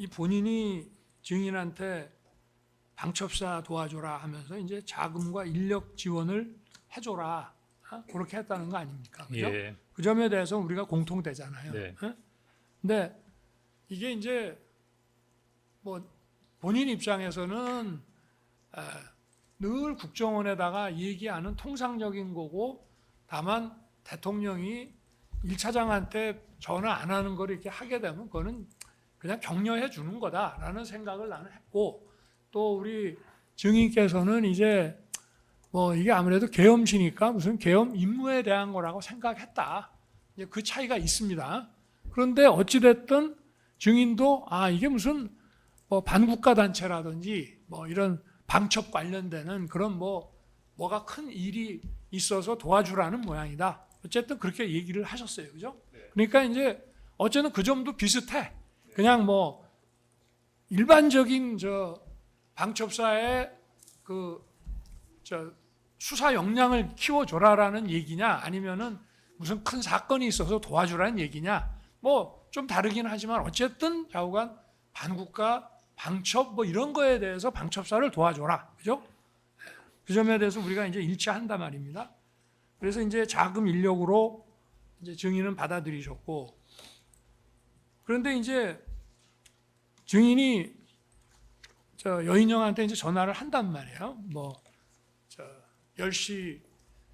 이 본인이 증인한테 방첩사 도와줘라 하면서 이제 자금과 인력 지원을 해줘라, 그렇게 했다는 거 아닙니까? 그죠? 예. 그 점에 대해서 우리가 공통되잖아요. 네. 근데 이게 이제 뭐 본인 입장에서는 늘 국정원에다가 얘기하는 통상적인 거고, 다만 대통령이 1차장한테 전화 안 하는 걸 이렇게 하게 되면 그거는 그냥 격려해 주는 거다라는 생각을 나는 했고, 또 우리 증인께서는 이제 뭐 이게 아무래도 계엄시니까 무슨 계엄 임무에 대한 거라고 생각했다. 이제 그 차이가 있습니다. 그런데 어찌됐든 증인도 이게 무슨 뭐 반국가 단체라든지 뭐 이런 방첩 관련되는 그런 뭐가 큰 일이 있어서 도와주라는 모양이다. 어쨌든 그렇게 얘기를 하셨어요. 그죠? 그러니까 이제 어쨌든 그 점도 비슷해. 그냥 뭐 일반적인 방첩사의 수사 역량을 키워줘라라는 얘기냐, 아니면은 무슨 큰 사건이 있어서 도와주라는 얘기냐, 뭐 좀 다르긴 하지만 어쨌든 좌우간 반국가 방첩 뭐 이런 거에 대해서 방첩사를 도와줘라. 그죠? 그 점에 대해서 우리가 이제 일치한단 말입니다. 그래서 이제 자금 인력으로 이제 증인은 받아들이셨고, 그런데 이제 증인이 여인영한테 이제 전화를 한단 말이에요. 10시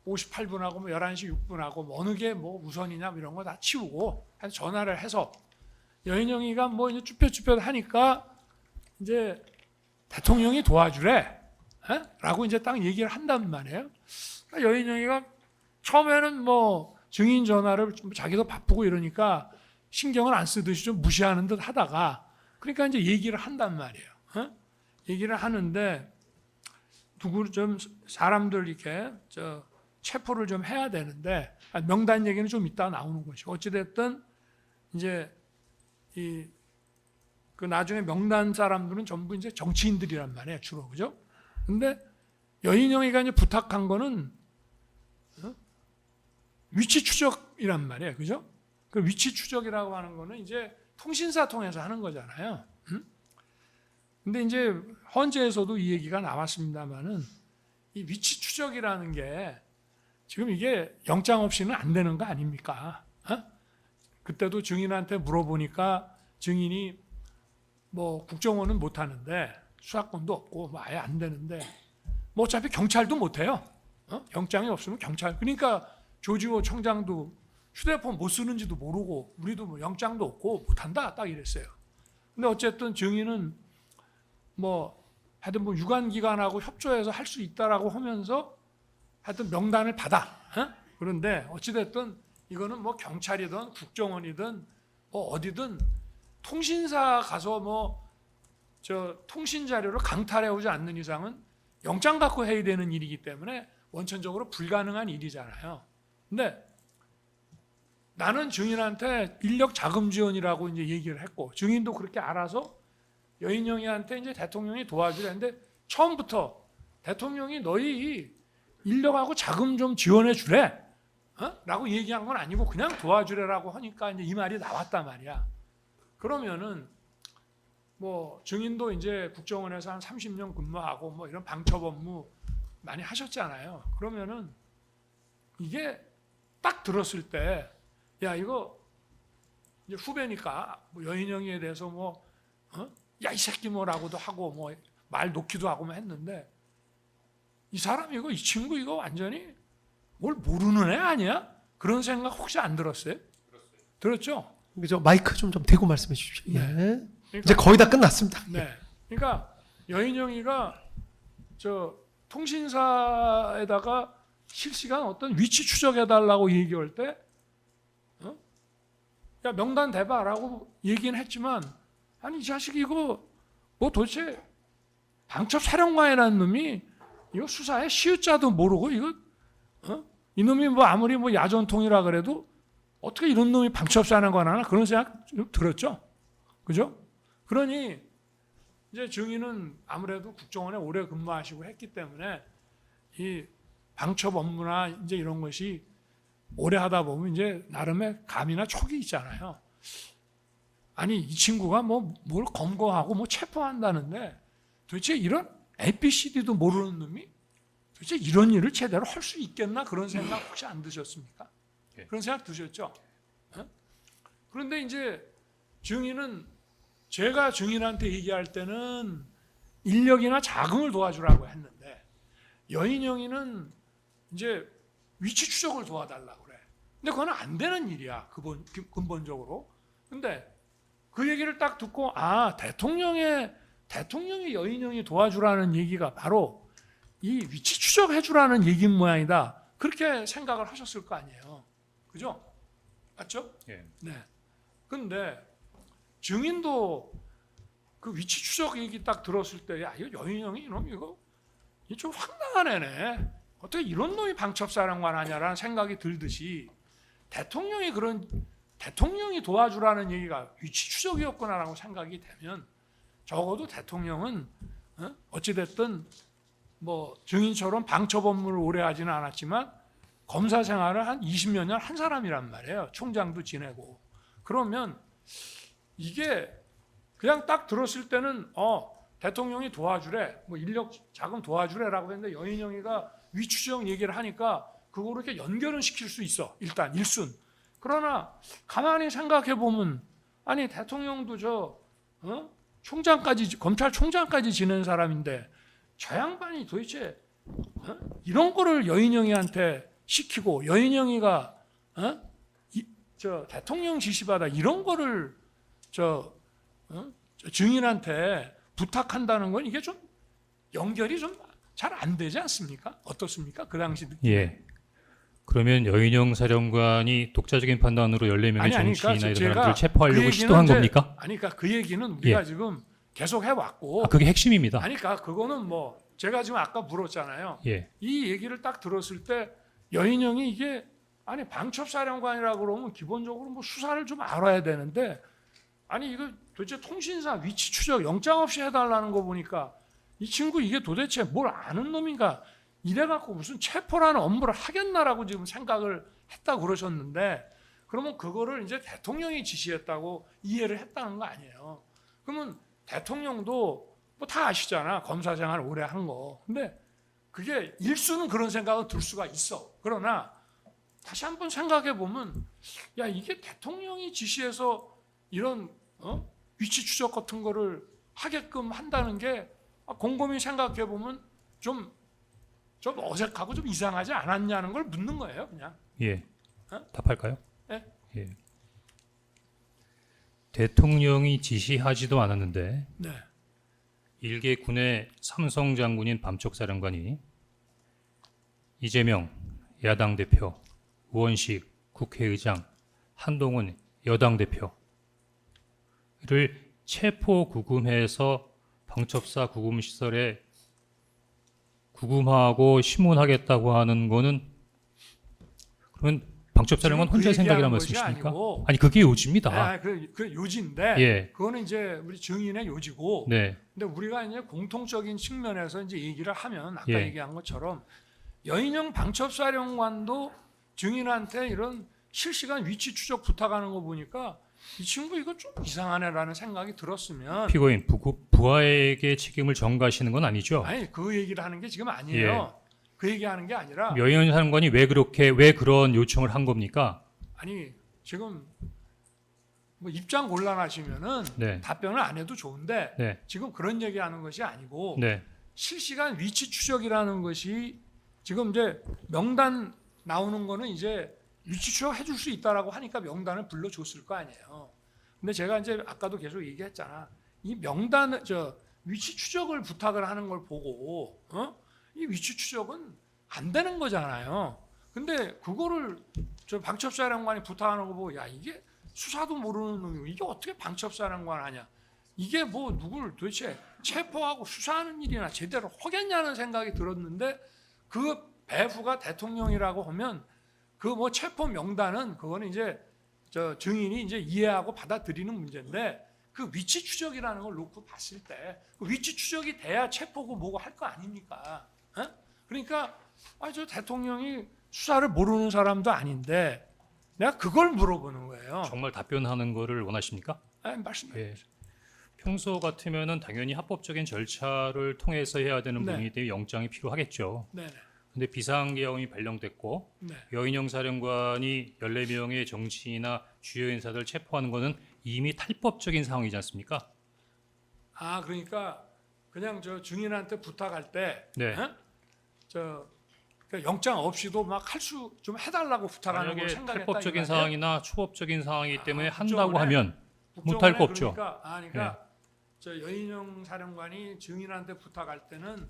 58분하고 11시 6분하고 어느 게 뭐 우선이냐 이런 거 다 치우고 전화를 해서 여인영이가 뭐 이제 쭈뼛쭈뼛 하니까 이제 대통령이 도와주래, 라고 이제 딱 얘기를 한단 말이에요. 그러니까 여인영이가 처음에는 뭐 증인 전화를 자기도 바쁘고 이러니까 신경을 안 쓰듯이 좀 무시하는 듯 하다가, 그러니까 이제 얘기를 한단 말이에요. 얘기를 하는데 누구 좀 사람들 이렇게 체포를 좀 해야 되는데, 명단 얘기는 좀 이따 나오는 것이고, 어찌됐든 이제 그 나중에 명단 사람들은 전부 이제 정치인들이란 말이에요, 주로. 그죠? 근데 여인영이가 이제 부탁한 거는 위치 추적이란 말이에요. 그죠? 그 위치 추적이라고 하는 거는 이제 통신사 통해서 하는 거잖아요. 근데 이제 헌재에서도 이 얘기가 나왔습니다만은 이 위치 추적이라는 게 지금 이게 영장 없이는 안 되는 거 아닙니까? 그때도 증인한테 물어보니까 증인이 뭐 국정원은 못 하는데 수사권도 없고 뭐 아예 안 되는데 뭐 어차피 경찰도 못 해요. 영장이 없으면 경찰. 그러니까 조지호 청장도 휴대폰 못 쓰는지도 모르고 우리도 뭐 영장도 없고 못 한다 딱 이랬어요. 근데 어쨌든 증인은 하여튼 유관기관하고 협조해서 할 수 있다라고 하면서 하여튼 명단을 받아. 그런데 어찌됐든 이거는 뭐 경찰이든 국정원이든 뭐 어디든 통신사 가서 통신 자료를 강탈해 오지 않는 이상은 영장 갖고 해야 되는 일이기 때문에 원천적으로 불가능한 일이잖아요. 근데 나는 증인한테 인력 자금 지원이라고 이제 얘기를 했고, 증인도 그렇게 알아서 여인영이한테 이제 대통령이 도와주려는데, 처음부터 대통령이 너희 인력하고 자금 좀 지원해 주래, 라고 얘기한 건 아니고 그냥 도와주래라고 하니까 이제 이 말이 나왔단 말이야. 그러면은 뭐 증인도 이제 국정원에서 한 30년 근무하고 뭐 이런 방첩 업무 많이 하셨잖아요. 그러면은 이게 딱 들었을 때, 야 이거 이제 후배니까 뭐 여인영이에 대해서 야 이 새끼 뭐라고도 하고 뭐 말 놓기도 하고 뭐 했는데, 이 사람 이 친구 이거 완전히 뭘 모르는 애 아니야? 그런 생각 혹시 안 들었어요? 들었죠? 그죠? 마이크 좀 대고 말씀해 주십시오. 예. 그러니까, 이제 거의 다 끝났습니다. 네. 그러니까 여인영이가 통신사에다가 실시간 어떤 위치 추적해 달라고 얘기할 때, 야 명단 대봐라고 얘기는 했지만, 아니 이 자식이 이거 뭐 도대체 방첩 사령관이라는 놈이 이거 수사에 시읒자도 모르고 이거 이 놈이 뭐 아무리 뭐 야전통이라 그래도 어떻게 이런 놈이 방첩사령관 하나, 그런 생각 좀 들었죠. 그죠? 그러니 이제 증인은 아무래도 국정원에 오래 근무하시고 했기 때문에 이 방첩 업무나 이제 이런 것이 오래 하다 보면 이제 나름의 감이나 촉이 있잖아요. 아니 이 친구가 뭐 뭘 검거하고 뭐 체포한다는데 도대체 이런 ABCD도 모르는 놈이 도대체 이런 일을 제대로 할 수 있겠나 그런 생각 혹시 안 드셨습니까? 예. 그런 생각 드셨죠? 어? 그런데 이제 증인은 제가 증인한테 얘기할 때는 인력이나 자금을 도와주라고 했는데 여인영이는 이제 위치 추적을 도와달라고 그래. 근데 그건 안 되는 일이야 근본적으로. 근데 그 얘기를 딱 듣고 대통령이 여인영이 도와주라는 얘기가 바로 이 위치 추적해주라는 얘기인 모양이다. 그렇게 생각을 하셨을 거 아니에요. 그죠? 맞죠? 예. 네. 근데 증인도 그 위치 추적 얘기 딱 들었을 때, 야, 이거 여인영이 이거 좀 황당한 애네. 어떻게 이런 놈이 방첩사령관 하냐라는 생각이 들듯이 대통령이 도와주라는 얘기가 위치 추적이었구나라고 생각이 되면 적어도 대통령은 어찌됐든 뭐 증인처럼 방첩 업무를 오래 하지는 않았지만 검사 생활을 한 20몇 년 한 사람이란 말이에요. 총장도 지내고. 그러면 이게 그냥 딱 들었을 때는 대통령이 도와주래, 뭐 인력 자금 도와주래라고 했는데 여인영이가 위추적 얘기를 하니까 그거를 이렇게 연결은 시킬 수 있어. 일단 일순. 그러나 가만히 생각해 보면 아니 대통령도 총장까지 검찰총장까지 지낸 사람인데 저 양반이 도대체 이런 거를 여인영이한테 시키고 여인영이가 대통령 지시받아 이런 거를 증인한테 부탁한다는 건 이게 좀 연결이 좀 잘 안 되지 않습니까? 어떻습니까? 그 당시 느낌. 예. 그러면 여인영 사령관이 독자적인 판단으로 14명의 정치인이나 이런 사람들을 체포하려고 시도한 겁니까? 그러니까 그 얘기는 우리가 예. 지금 계속 해왔고. 그게 핵심입니다. 그러니까 그거는 뭐 제가 지금 아까 물었잖아요. 예. 이 얘기를 딱 들었을 때 여인영이 이게 방첩사령관이라고 그러면 기본적으로 뭐 수사를 좀 알아야 되는데 이거 도대체 통신사 위치 추적 영장 없이 해달라는 거 보니까 이 친구 이게 도대체 뭘 아는 놈인가 이래갖고 무슨 체포라는 업무를 하겠나라고 지금 생각을 했다고 그러셨는데 그러면 그거를 이제 대통령이 지시했다고 이해를 했다는 거 아니에요. 그러면 대통령도 뭐 다 아시잖아. 검사 생활 오래 한 거. 근데 그게 일수는 그런 생각은 들 수가 있어. 그러나 다시 한번 생각해 보면 야 이게 대통령이 지시해서 이런 위치 추적 같은 거를 하게끔 한다는 게 곰곰이 생각해 보면 좀 어색하고 좀 이상하지 않았냐는 걸 묻는 거예요, 그냥. 예. 어? 답할까요? 네. 예. 대통령이 지시하지도 않았는데 네. 일개 군의 삼성 장군인 밤촉사령관이 이재명 야당 대표, 우원식 국회의장, 한동훈 여당 대표를 체포 구금해서 방첩사 구금시설에 구금하고 심문하겠다고 하는 거는 그러면 방첩사령관 혼자 생각이란 말씀이십니까? 아니 그게 요지입니다. 그 요지인데 예. 그거는 이제 우리 증인의 요지고. 네. 근데 우리가 이제 공통적인 측면에서 이제 얘기를 하면 아까 예. 얘기한 것처럼 여인영 방첩사령관도 증인한테 이런 실시간 위치 추적 부탁하는 거 보니까 이 친구 이거 좀 이상하네라는 생각이 들었으면 피고인 부하에게 책임을 전가하시는 건 아니죠? 아니 그 얘기를 하는 게 지금 아니에요. 예. 그 얘기하는 게 아니라 여인영 사령관이 왜 그런 요청을 한 겁니까? 아니 지금 뭐 입장 곤란하시면은 네. 답변을 안 해도 좋은데 네. 지금 그런 얘기하는 것이 아니고 네. 실시간 위치 추적이라는 것이 지금 이제 명단 나오는 거는 이제 위치 추적 해줄 수 있다라고 하니까 명단을 불러줬을 거 아니에요. 근데 제가 이제 아까도 계속 얘기했잖아. 이 명단 위치 추적을 부탁을 하는 걸 보고 이 위치 추적은 안 되는 거잖아요. 근데 그거를 방첩사령관이 부탁하는 거 보고 야 이게 수사도 모르는 놈이 이게 어떻게 방첩사령관 하냐? 이게 뭐 누굴 도대체 체포하고 수사하는 일이나 제대로 하겠냐는 생각이 들었는데 그 배후가 대통령이라고 하면 그 뭐 체포 명단은 그거는 이제 증인이 이제 이해하고 받아들이는 문제인데 그 위치 추적이라는 걸 놓고 봤을 때 그 위치 추적이 돼야 체포고 뭐고 할 거 아닙니까? 그러니까 저 대통령이 수사를 모르는 사람도 아닌데 내가 그걸 물어보는 거예요. 정말 답변하는 거를 원하십니까? 말씀해 예. 주세요. 평소 같으면은 당연히 합법적인 절차를 통해서 해야 되는 네. 분이기 때문에 영장이 필요하겠죠. 네네. 근데 비상계엄이 발령됐고 네. 여인영 사령관이 14명의 정치인이나 주요 인사들 체포하는 것은 이미 탈법적인 상황이지 않습니까? 아 그러니까 그냥 저 증인한테 부탁할 때, 네. 그러니까 영장 없이도 막 할 수 좀 해달라고 부탁하는 걸 만약에 생각했다. 탈법적인 이 말이에요? 상황이나 초법적인 상황이기 때문에 국정원에- 한다고 하면 못할 거 없죠. 그러니까 저 여인영 사령관이 증인한테 부탁할 때는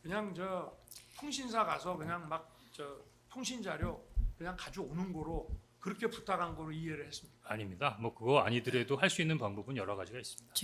그냥 저 통신사 가서 그냥 막 저 통신 자료 그냥 가져오는 거로 그렇게 부탁한 거로 이해를 했습니다. 아닙니다. 뭐 그거 아니더라도 할 수 있는 방법은 여러 가지가 있습니다.